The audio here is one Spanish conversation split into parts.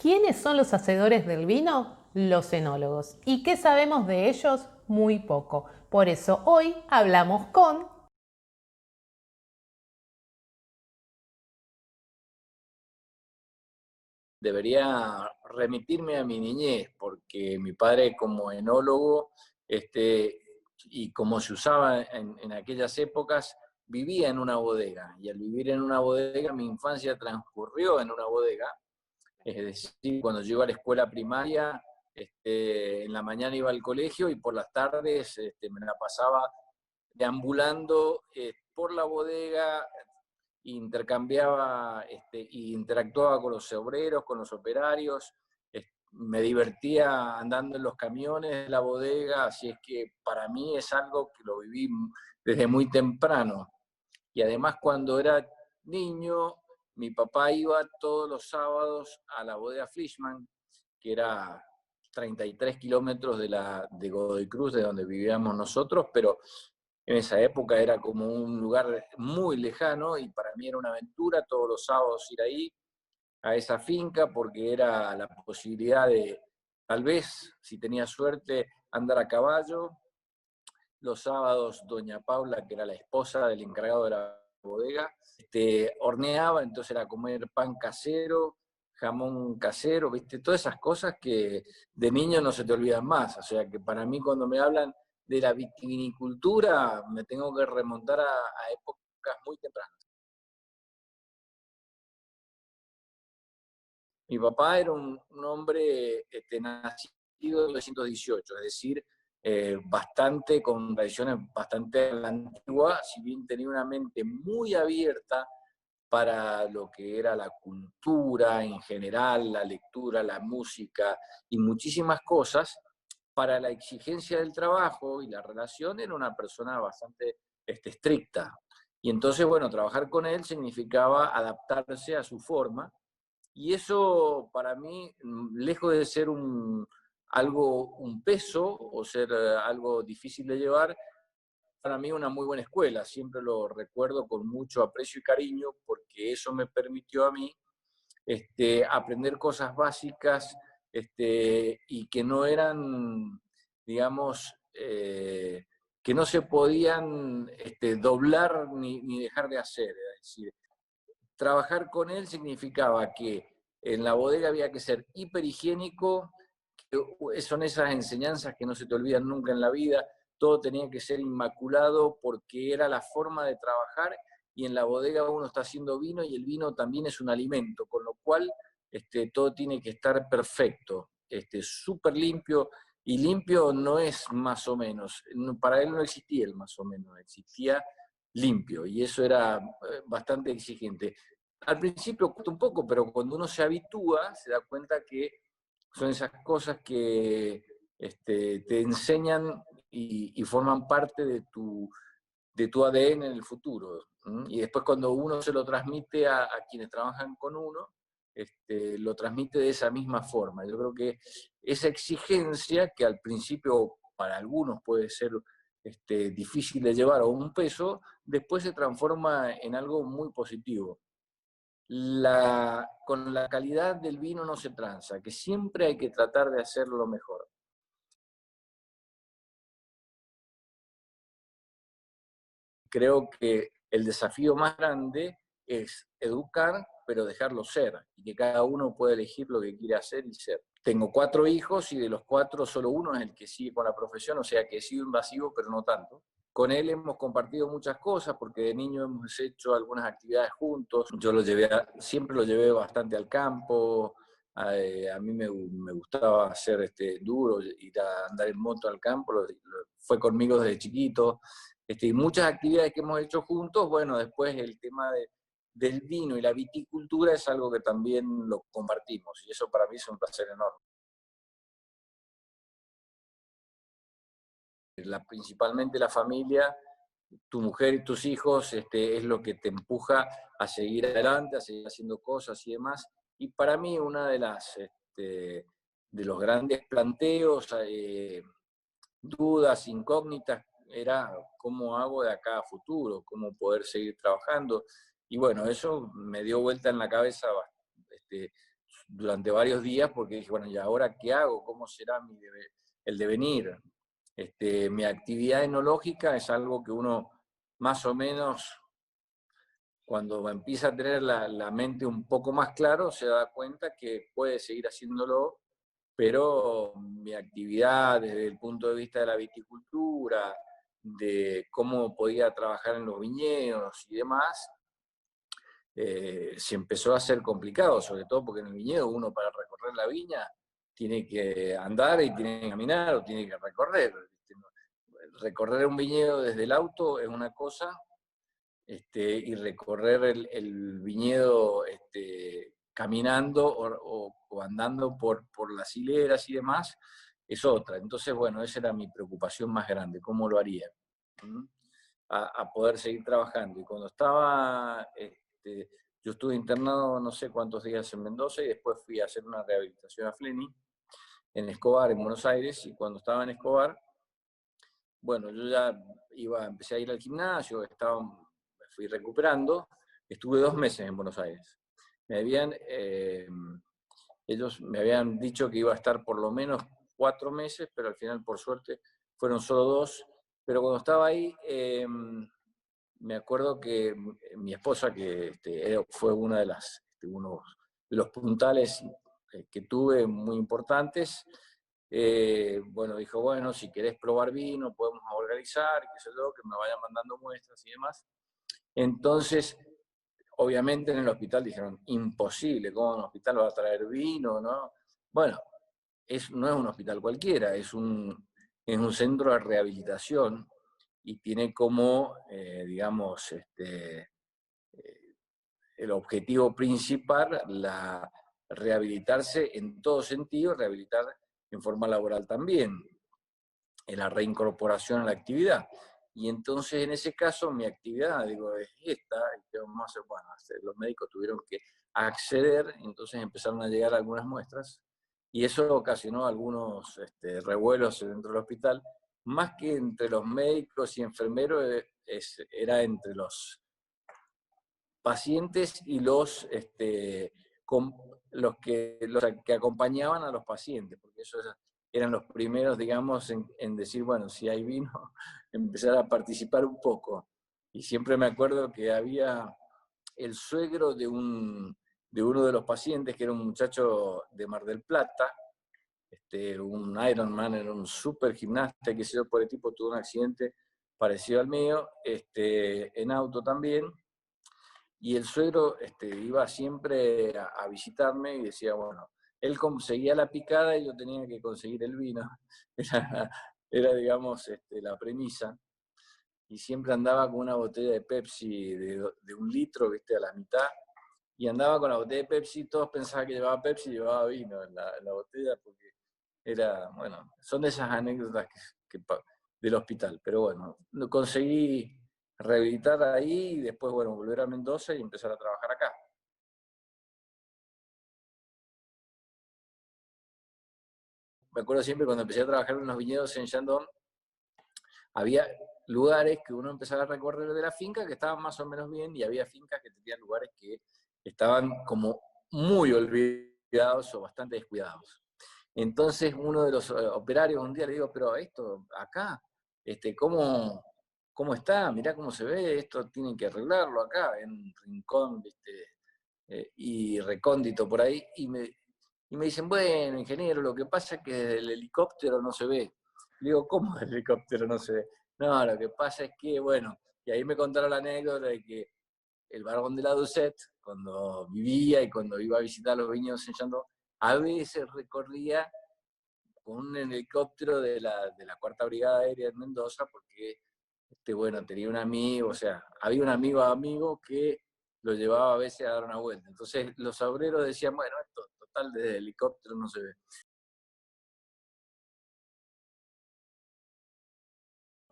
¿Quiénes son los hacedores del vino? Los enólogos. ¿Y qué sabemos de ellos? Muy poco. Por eso hoy hablamos con... Debería remitirme a mi niñez, porque mi padre como enólogo, y como se usaba en aquellas épocas, vivía en una bodega, y al vivir en una bodega, mi infancia transcurrió en una bodega, es decir, cuando yo iba a la escuela primaria, en la mañana iba al colegio y por las tardes me la pasaba deambulando por la bodega, intercambiaba y interactuaba con los obreros, con los operarios, me divertía andando en los camiones de la bodega, así es que para mí es algo que lo viví desde muy temprano. Y además cuando era niño, mi papá iba todos los sábados a la bodega Fleischmann, que era 33 kilómetros de Godoy Cruz, de donde vivíamos nosotros, pero en esa época era como un lugar muy lejano y para mí era una aventura todos los sábados ir ahí, a esa finca, porque era la posibilidad de, tal vez, si tenía suerte, andar a caballo. Los sábados, doña Paula, que era la esposa del encargado de la bodega, horneaba, entonces era comer pan casero, jamón casero, ¿viste? Todas esas cosas que de niño no se te olvidan más. O sea que para mí cuando me hablan de la vitivinicultura, me tengo que remontar a épocas muy tempranas. Mi papá era un hombre nacido en 1918, es decir, bastante con tradiciones bastante antiguas, si bien tenía una mente muy abierta para lo que era la cultura en general, la lectura, la música y muchísimas cosas. Para la exigencia del trabajo y la relación era una persona bastante estricta. Y entonces, bueno, trabajar con él significaba adaptarse a su forma y eso para mí, lejos de ser un peso o ser algo difícil de llevar, para mí una muy buena escuela. Siempre lo recuerdo con mucho aprecio y cariño porque eso me permitió a mí aprender cosas básicas y que no eran, digamos, que no se podían doblar ni dejar de hacer. Es decir, trabajar con él significaba que en la bodega había que ser hiperhigiénico, que son esas enseñanzas que no se te olvidan nunca en la vida, todo tenía que ser inmaculado porque era la forma de trabajar y en la bodega uno está haciendo vino y el vino también es un alimento, con lo cual todo tiene que estar perfecto, súper limpio, y limpio no es más o menos, para él no existía el más o menos, existía limpio y eso era bastante exigente. Al principio cuesta un poco, pero cuando uno se habitúa, se da cuenta que son esas cosas que te enseñan y forman parte de tu ADN en el futuro. Y después cuando uno se lo transmite a quienes trabajan con uno, lo transmite de esa misma forma. Yo creo que esa exigencia, que al principio para algunos puede ser difícil de llevar o un peso, después se transforma en algo muy positivo. Con la calidad del vino no se tranza, que siempre hay que tratar de hacerlo mejor. Creo que el desafío más grande es educar, pero dejarlo ser, y que cada uno pueda elegir lo que quiere hacer y ser. Tengo 4 hijos y de los 4 solo uno es el que sigue con la profesión, o sea que he sido invasivo, pero no tanto. Con él hemos compartido muchas cosas porque de niño hemos hecho algunas actividades juntos. Yo siempre lo llevé bastante al campo. A mí me gustaba hacer duro, ir a andar en moto al campo, fue conmigo desde chiquito. Y muchas actividades que hemos hecho juntos, bueno, después el tema del vino y la viticultura es algo que también lo compartimos y eso para mí es un placer enorme. Principalmente la familia, tu mujer y tus hijos, es lo que te empuja a seguir adelante, a seguir haciendo cosas y demás. Y para mí una de los grandes planteos, dudas, incógnitas, era cómo hago de acá a futuro, cómo poder seguir trabajando. Y bueno, eso me dio vuelta en la cabeza este, durante varios días porque dije, bueno, ¿y ahora qué hago? ¿Cómo será el devenir? Mi actividad enológica es algo que uno más o menos, cuando empieza a tener la mente un poco más claro, se da cuenta que puede seguir haciéndolo, pero mi actividad desde el punto de vista de la viticultura, de cómo podía trabajar en los viñedos y demás, se empezó a hacer complicado, sobre todo porque en el viñedo uno para recorrer la viña tiene que andar y tiene que caminar o tiene que recorrer. Recorrer un viñedo desde el auto es una cosa, y recorrer el viñedo caminando o andando por las hileras y demás es otra. Entonces, bueno, esa era mi preocupación más grande, ¿cómo lo haría? ¿Mm? A poder seguir trabajando. Y cuando estaba, yo estuve internado no sé cuántos días en Mendoza y después fui a hacer una rehabilitación a Fleni, en Escobar, en Buenos Aires, y cuando estaba en Escobar, bueno, yo ya empecé a ir al gimnasio, me fui recuperando, estuve 2 meses en Buenos Aires. Ellos me habían dicho que iba a estar por lo menos 4 meses, pero al final, por suerte, fueron solo 2. Pero cuando estaba ahí, me acuerdo que mi esposa, que fue uno de los puntales que tuve muy importantes, bueno, dijo, bueno, si querés probar vino, podemos organizar, qué sé yo, que me vayan mandando muestras y demás. Entonces, obviamente en el hospital dijeron, imposible, ¿cómo un hospital va a traer vino, no? Bueno, no es un hospital cualquiera, es un centro de rehabilitación y tiene como, digamos, el objetivo principal rehabilitarse en todo sentido, rehabilitar en forma laboral también, en la reincorporación a la actividad. Y entonces, en ese caso, mi actividad, digo, es esta, bueno, los médicos tuvieron que acceder, entonces empezaron a llegar algunas muestras, y eso ocasionó algunos revuelos dentro del hospital, más que entre los médicos y enfermeros, era entre los pacientes y los que acompañaban a los pacientes, porque esos eran los primeros, digamos, en decir, bueno, si hay vino, empezar a participar un poco. Y siempre me acuerdo que había el suegro de uno de los pacientes, que era un muchacho de Mar del Plata, un Ironman, era un super gimnasta, que sé yo, por el tipo tuvo un accidente parecido al mío, en auto también, y el suegro iba siempre a visitarme y decía, bueno, él conseguía la picada y yo tenía que conseguir el vino. Era digamos, la premisa. Y siempre andaba con una botella de Pepsi de 1 litro, ¿viste? A la mitad. Y andaba con la botella de Pepsi, todos pensaban que llevaba Pepsi y llevaba vino en la botella, porque bueno, son de esas anécdotas del hospital. Pero bueno, lo conseguí rehabilitar ahí y después, bueno, volver a Mendoza y empezar a trabajar acá. Me acuerdo siempre cuando empecé a trabajar en los viñedos en Shandong, había lugares que uno empezaba a recorrer de la finca que estaban más o menos bien, y había fincas que tenían lugares que estaban como muy olvidados o bastante descuidados. Entonces uno de los operarios un día le digo, pero esto acá, ¿cómo está? Mirá cómo se ve, esto tienen que arreglarlo acá, en un rincón, y recóndito por ahí. Y me dicen, bueno, ingeniero, lo que pasa es que desde el helicóptero no se ve. Le digo, ¿cómo el helicóptero no se ve? No, lo que pasa es que, bueno, y ahí me contaron la anécdota de que el varón de la Doucet, cuando vivía y cuando iba a visitar los viñedos en Chandon, a veces recorría con un helicóptero de la Cuarta Brigada Aérea en Mendoza, porque, bueno, tenía un amigo, o sea, había un amigo que lo llevaba a veces a dar una vuelta. Entonces los obreros decían, bueno, esto total desde el helicóptero no se ve.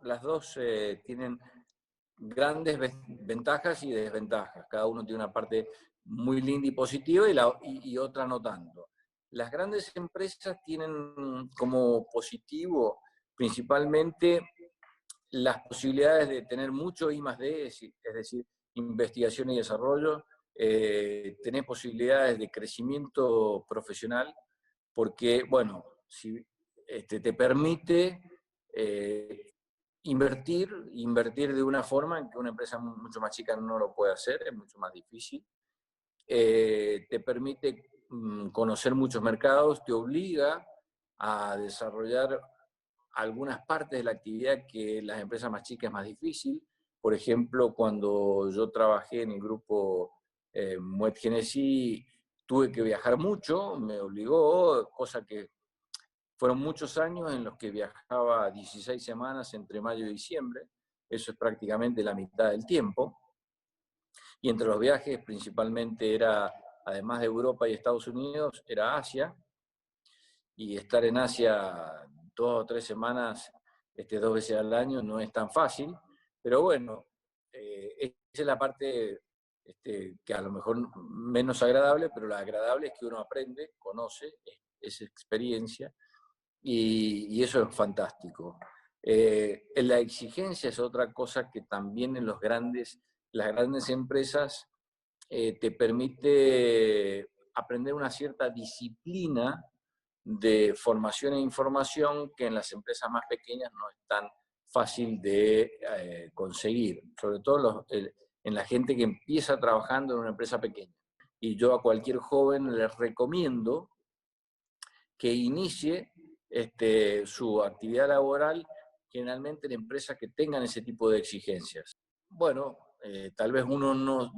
Las dos tienen grandes ventajas y desventajas. Cada uno tiene una parte muy linda y positiva y otra no tanto. Las grandes empresas tienen como positivo principalmente las posibilidades de tener mucho I+D, es decir, investigación y desarrollo, tenés posibilidades de crecimiento profesional, porque, bueno, si, te permite invertir de una forma en que una empresa mucho más chica no lo puede hacer, es mucho más difícil. Te permite conocer muchos mercados, te obliga a desarrollar algunas partes de la actividad que las empresas más chicas es más difícil. Por ejemplo, cuando yo trabajé en el grupo Moet Genesi, tuve que viajar mucho, me obligó, cosa que fueron muchos años en los que viajaba 16 semanas entre mayo y diciembre, eso es prácticamente la mitad del tiempo, y entre los viajes principalmente era, además de Europa y Estados Unidos, era Asia, y estar en Asia 2 o 3 semanas, 2 veces al año, no es tan fácil, pero bueno, esa es la parte que a lo mejor menos agradable, pero la agradable es que uno aprende, conoce, es experiencia, y eso es fantástico. La exigencia es otra cosa que también en las grandes empresas te permite aprender una cierta disciplina de formación e información que en las empresas más pequeñas no es tan fácil de conseguir, sobre todo en la gente que empieza trabajando en una empresa pequeña. Y yo a cualquier joven les recomiendo que inicie su actividad laboral generalmente en empresas que tengan ese tipo de exigencias. Bueno, tal vez uno no,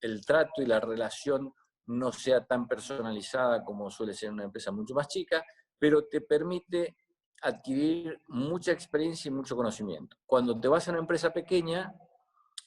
el trato y la relación no sea tan personalizada como suele ser en una empresa mucho más chica, pero te permite adquirir mucha experiencia y mucho conocimiento. Cuando te vas a una empresa pequeña,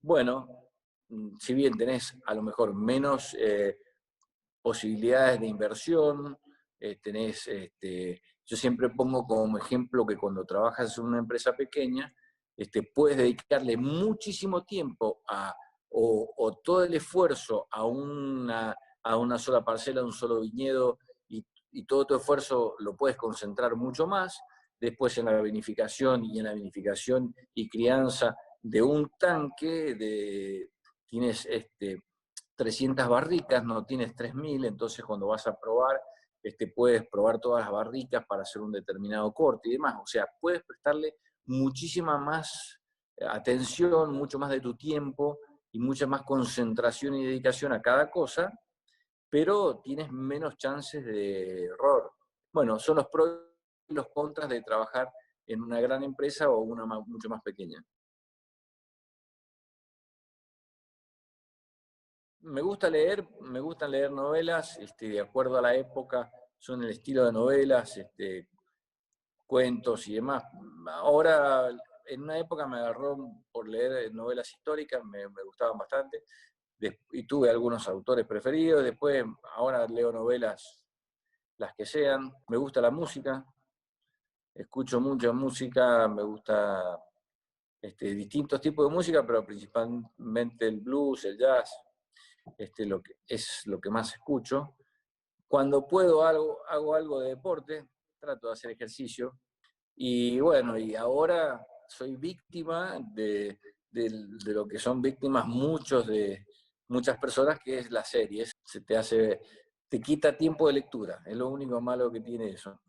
bueno, si bien tenés a lo mejor menos posibilidades de inversión, yo siempre pongo como ejemplo que cuando trabajas en una empresa pequeña, puedes dedicarle muchísimo tiempo o todo el esfuerzo a una sola parcela, a un solo viñedo, y todo tu esfuerzo lo puedes concentrar mucho más. Después en la vinificación y crianza de un tanque, tienes 300 barricas, no tienes 3000, entonces cuando vas a probar, puedes probar todas las barricas para hacer un determinado corte y demás. O sea, puedes prestarle muchísima más atención, mucho más de tu tiempo y mucha más concentración y dedicación a cada cosa, pero tienes menos chances de error. Bueno, son los pros y los contras de trabajar en una gran empresa o una mucho más pequeña. Me gustan leer novelas, de acuerdo a la época, son el estilo de novelas, cuentos y demás. Ahora, en una época me agarró por leer novelas históricas, me gustaban bastante, y tuve algunos autores preferidos. Después, ahora leo novelas, las que sean. Me gusta la música, escucho mucha música, me gusta distintos tipos de música, pero principalmente el blues, el jazz, lo que es lo que más escucho. Cuando puedo hago algo de deporte, trato de hacer ejercicio. Y bueno, y ahora soy víctima de lo que son víctimas muchas personas, que es las series. Te quita tiempo de lectura, es lo único malo que tiene eso.